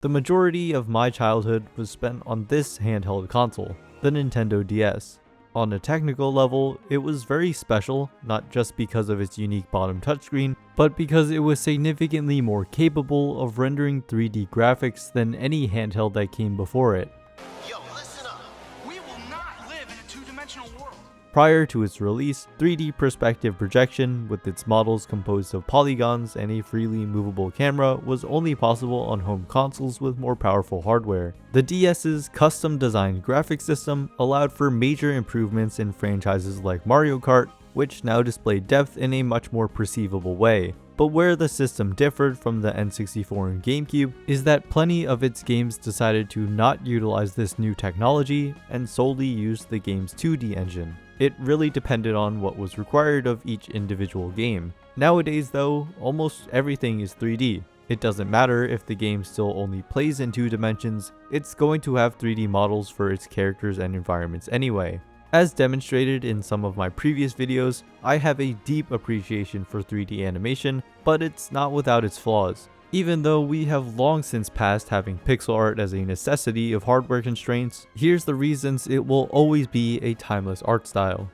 The majority of my childhood was spent on this handheld console, the Nintendo DS. On a technical level, it was very special, not just because of its unique bottom touchscreen, but because it was significantly more capable of rendering 3D graphics than any handheld that came before it. Yo, listen up. We will not live in a two-dimensional world. Prior to its release, 3D perspective projection with its models composed of polygons and a freely movable camera was only possible on home consoles with more powerful hardware. The DS's custom-designed graphics system allowed for major improvements in franchises like Mario Kart, which now display depth in a much more perceivable way. But where the system differed from the N64 and GameCube is that plenty of its games decided to not utilize this new technology and solely use the game's 2D engine. It really depended on what was required of each individual game. Nowadays though, almost everything is 3D. It doesn't matter if the game still only plays in 2 dimensions, it's going to have 3D models for its characters and environments anyway. As demonstrated in some of my previous videos, I have a deep appreciation for 3D animation, but it's not without its flaws. Even though we have long since passed having pixel art as a necessity of hardware constraints, here's the reasons it will always be a timeless art style.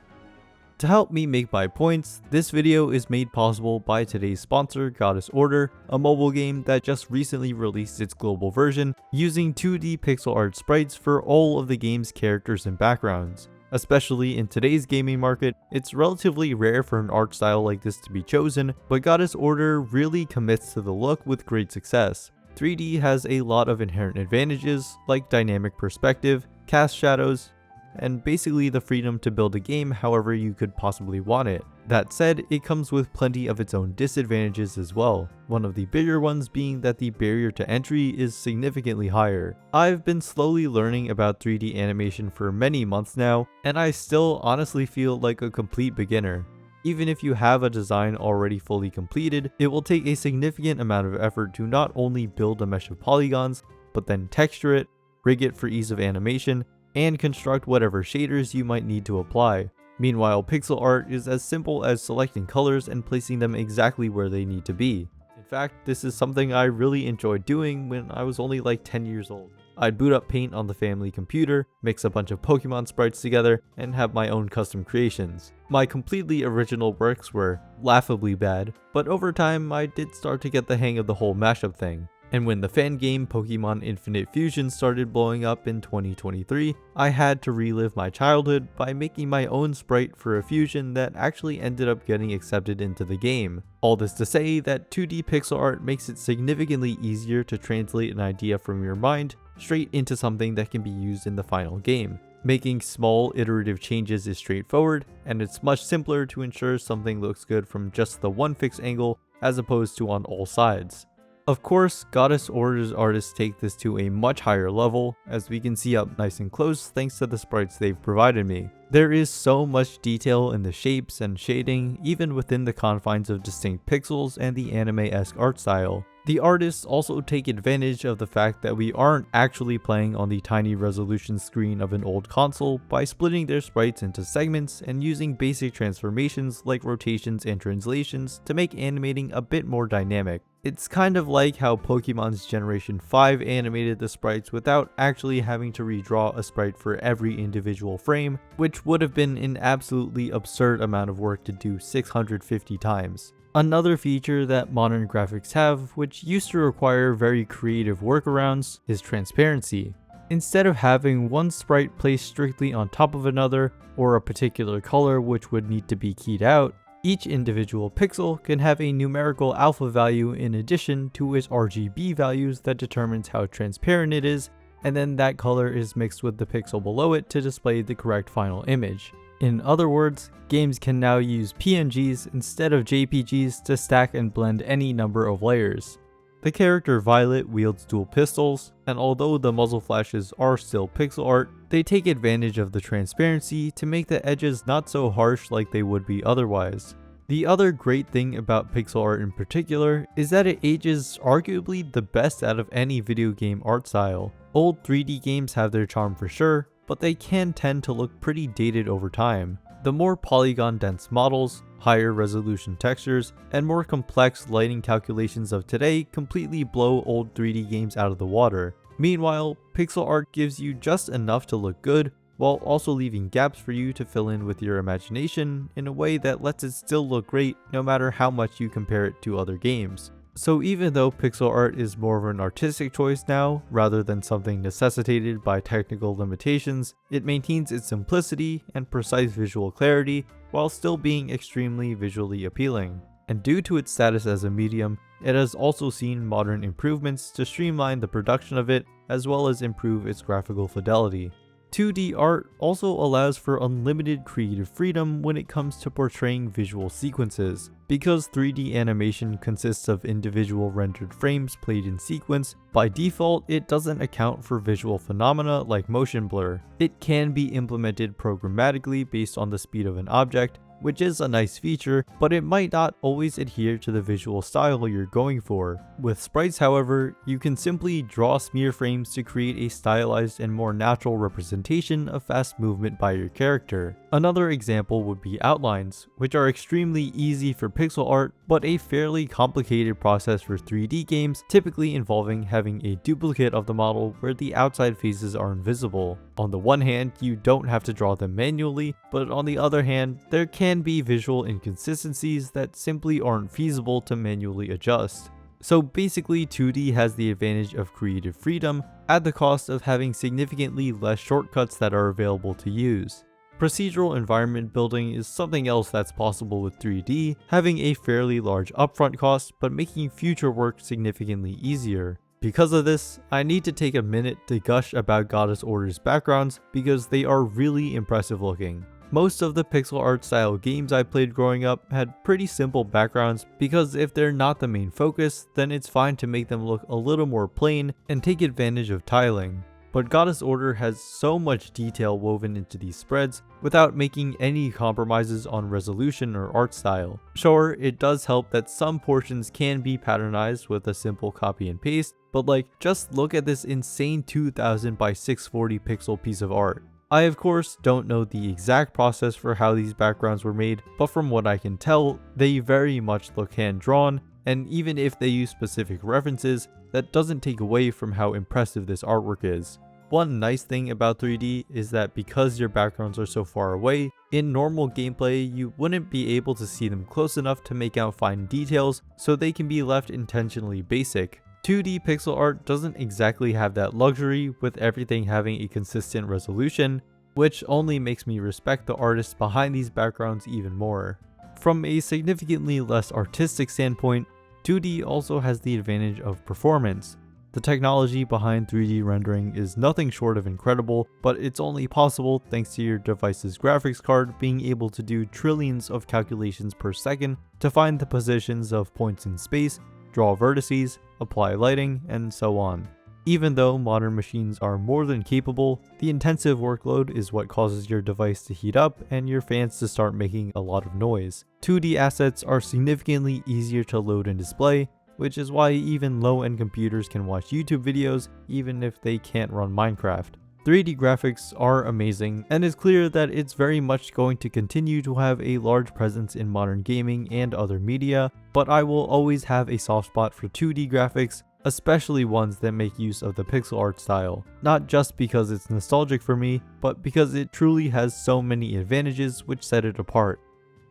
To help me make my points, this video is made possible by today's sponsor, Goddess Order, a mobile game that just recently released its global version, using 2D pixel art sprites for all of the game's characters and backgrounds. Especially in today's gaming market, it's relatively rare for an art style like this to be chosen, but Goddess Order really commits to the look with great success. 3D has a lot of inherent advantages, like dynamic perspective, cast shadows, and basically the freedom to build a game however you could possibly want it. That said, it comes with plenty of its own disadvantages as well, one of the bigger ones being that the barrier to entry is significantly higher. I've been slowly learning about 3D animation for many months now, and I still honestly feel like a complete beginner. Even if you have a design already fully completed, it will take a significant amount of effort to not only build a mesh of polygons, but then texture it, rig it for ease of animation, and construct whatever shaders you might need to apply. Meanwhile, pixel art is as simple as selecting colors and placing them exactly where they need to be. In fact, this is something I really enjoyed doing when I was only like 10 years old. I'd boot up Paint on the family computer, mix a bunch of Pokemon sprites together, and have my own custom creations. My completely original works were laughably bad, but over time I did start to get the hang of the whole mashup thing. And when the fan game Pokemon Infinite Fusion started blowing up in 2023, I had to relive my childhood by making my own sprite for a fusion that actually ended up getting accepted into the game. All this to say that 2D pixel art makes it significantly easier to translate an idea from your mind straight into something that can be used in the final game. Making small iterative changes is straightforward, and it's much simpler to ensure something looks good from just the one fixed angle as opposed to on all sides. Of course, Goddess Order's artists take this to a much higher level, as we can see up nice and close thanks to the sprites they've provided me. There is so much detail in the shapes and shading, even within the confines of distinct pixels and the anime-esque art style. The artists also take advantage of the fact that we aren't actually playing on the tiny resolution screen of an old console by splitting their sprites into segments and using basic transformations like rotations and translations to make animating a bit more dynamic. It's kind of like how Pokemon's Generation 5 animated the sprites without actually having to redraw a sprite for every individual frame, which would have been an absolutely absurd amount of work to do 650 times. Another feature that modern graphics have, which used to require very creative workarounds, is transparency. Instead of having one sprite placed strictly on top of another, or a particular color which would need to be keyed out, each individual pixel can have a numerical alpha value in addition to its RGB values that determines how transparent it is, and then that color is mixed with the pixel below it to display the correct final image. In other words, games can now use PNGs instead of JPGs to stack and blend any number of layers. The character Violet wields dual pistols, and although the muzzle flashes are still pixel art, they take advantage of the transparency to make the edges not so harsh like they would be otherwise. The other great thing about pixel art in particular is that it ages arguably the best out of any video game art style. Old 3D games have their charm for sure, but they can tend to look pretty dated over time. The more polygon-dense models, higher resolution textures, and more complex lighting calculations of today completely blow old 3D games out of the water. Meanwhile, pixel art gives you just enough to look good, while also leaving gaps for you to fill in with your imagination in a way that lets it still look great no matter how much you compare it to other games. So even though pixel art is more of an artistic choice now, rather than something necessitated by technical limitations, it maintains its simplicity and precise visual clarity while still being extremely visually appealing. And due to its status as a medium, it has also seen modern improvements to streamline the production of it as well as improve its graphical fidelity. 2D art also allows for unlimited creative freedom when it comes to portraying visual sequences. Because 3D animation consists of individual rendered frames played in sequence, by default it doesn't account for visual phenomena like motion blur. It can be implemented programmatically based on the speed of an object, which is a nice feature, but it might not always adhere to the visual style you're going for. With sprites, however, you can simply draw smear frames to create a stylized and more natural representation of fast movement by your character. Another example would be outlines, which are extremely easy for pixel art, but a fairly complicated process for 3D games, typically involving having a duplicate of the model where the outside faces are invisible. On the one hand, you don't have to draw them manually, but on the other hand, there can be visual inconsistencies that simply aren't feasible to manually adjust. So basically, 2D has the advantage of creative freedom at the cost of having significantly less shortcuts that are available to use. Procedural environment building is something else that's possible with 3D, having a fairly large upfront cost but making future work significantly easier. Because of this, I need to take a minute to gush about Goddess Order's backgrounds because they are really impressive looking. Most of the pixel art style games I played growing up had pretty simple backgrounds because if they're not the main focus, then it's fine to make them look a little more plain and take advantage of tiling. But Goddess Order has so much detail woven into these spreads without making any compromises on resolution or art style. Sure, it does help that some portions can be patternized with a simple copy and paste, but just look at this insane 2000 by 640 pixel piece of art. I of course don't know the exact process for how these backgrounds were made, but from what I can tell, they very much look hand-drawn, and even if they use specific references, that doesn't take away from how impressive this artwork is. One nice thing about 3D is that because your backgrounds are so far away, in normal gameplay you wouldn't be able to see them close enough to make out fine details, so they can be left intentionally basic. 2D pixel art doesn't exactly have that luxury, with everything having a consistent resolution, which only makes me respect the artists behind these backgrounds even more. From a significantly less artistic standpoint, 2D also has the advantage of performance. The technology behind 3D rendering is nothing short of incredible, but it's only possible thanks to your device's graphics card being able to do trillions of calculations per second to find the positions of points in space, draw vertices, apply lighting, and so on. Even though modern machines are more than capable, the intensive workload is what causes your device to heat up and your fans to start making a lot of noise. 2D assets are significantly easier to load and display, which is why even low-end computers can watch YouTube videos even if they can't run Minecraft. 3D graphics are amazing, and it's clear that it's very much going to continue to have a large presence in modern gaming and other media, but I will always have a soft spot for 2D graphics, especially ones that make use of the pixel art style. Not just because it's nostalgic for me, but because it truly has so many advantages which set it apart.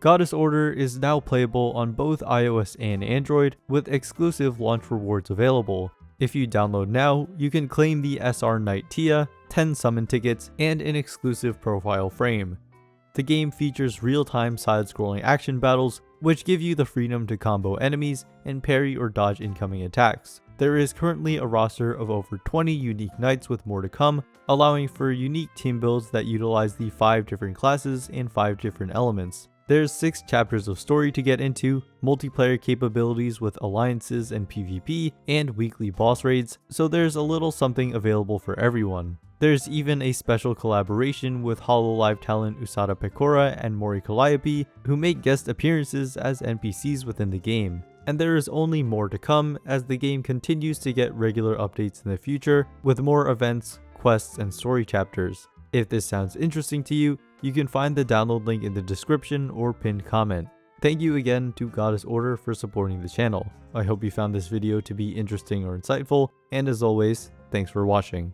Goddess Order is now playable on both iOS and Android, with exclusive launch rewards available. If you download now, you can claim the SR Knight Tia, 10 summon tickets, and an exclusive profile frame. The game features real-time side-scrolling action battles, which give you the freedom to combo enemies and parry or dodge incoming attacks. There is currently a roster of over 20 unique knights with more to come, allowing for unique team builds that utilize the 5 different classes and 5 different elements. There's 6 chapters of story to get into, multiplayer capabilities with alliances and PvP, and weekly boss raids, so there's a little something available for everyone. There's even a special collaboration with HoloLive talent Usada Pecora and Mori Calliope, who make guest appearances as NPCs within the game. And there is only more to come as the game continues to get regular updates in the future, with more events, quests, and story chapters. If this sounds interesting to you, You can find the download link in the description or pinned comment. Thank you again to Goddess Order for supporting the channel. I hope you found this video to be interesting or insightful, and as always, thanks for watching.